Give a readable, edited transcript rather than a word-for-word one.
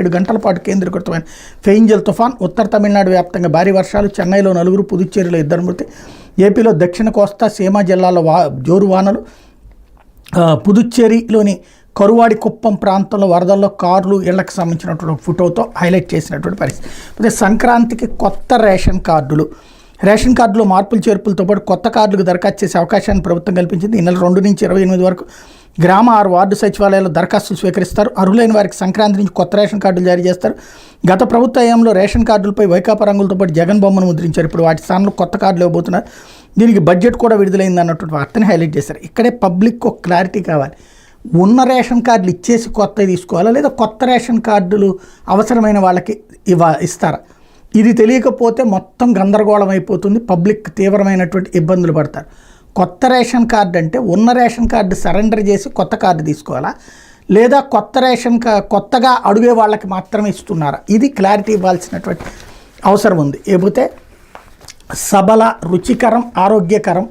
7 గంటల పాటు కేంద్రీకృతమైన ఫెయింజల్ తుఫాన్ ఉత్తర తమిళనాడు వ్యాప్తంగా భారీ వర్షాలు, చెన్నైలో 4, పుదుచ్చేరిలో 2 మృతి, ఏపీలో దక్షిణ కోస్తా సీమ జిల్లాలో జోరు వానలు, పుదుచ్చేరిలోని కరువాడి కుప్పం ప్రాంతంలో వరదల్లో కార్లు ఇళ్లకు సంబంధించినటువంటి ఫోటోతో హైలైట్ చేసినటువంటి పరిస్థితి. అయితే సంక్రాంతికి కొత్త రేషన్ కార్డులో మార్పులు చేర్పులతో పాటు కొత్త కార్డులకు దరఖాస్తు చేసే అవకాశాన్ని ప్రభుత్వం కల్పించింది. ఈ నెల 2 నుంచి 28 వరకు గ్రామ 6 వార్డు సచివాలయాల్లో దరఖాస్తులు స్వీకరిస్తారు. అర్హులైన వారికి సంక్రాంతి నుంచి కొత్త రేషన్ కార్డులు జారీ చేస్తారు. గత ప్రభుత్వ హయాంలో రేషన్ కార్డులపై వైకాపా రంగులతో పాటు జగన్ బొమ్మను ముద్రించారు. ఇప్పుడు వాటి స్థానంలో కొత్త కార్డులు ఇవ్వబోతున్నారు. దీనికి బడ్జెట్ కూడా విడుదలైంది అన్నటువంటి వార్తని హైలైట్ చేశారు. ఇక్కడే పబ్లిక్ ఒక క్లారిటీ కావాలి. ఉన్న రేషన్ కార్డులు ఇచ్చేసి కొత్తవి తీసుకోవాలా, లేదా కొత్త రేషన్ కార్డులు అవసరమైన వాళ్ళకి ఇస్తారా? ఇది తెలియకపోతే మొత్తం గందరగోళం అయిపోతుంది. పబ్లిక్ తీవ్రమైనటువంటి ఇబ్బందులు పడతారు. కొత్త రేషన్ కార్డు అంటే ఉన్న రేషన్ కార్డు సరెండర్ చేసి కొత్త కార్డు తీసుకోవాలా, లేదా కొత్తగా అడిగే వాళ్ళకి మాత్రమే ఇస్తున్నారా? ఇది క్లారిటీ ఇవ్వాల్సినటువంటి అవసరం ఉంది. లేకపోతే సబల, రుచికరం, ఆరోగ్యకరం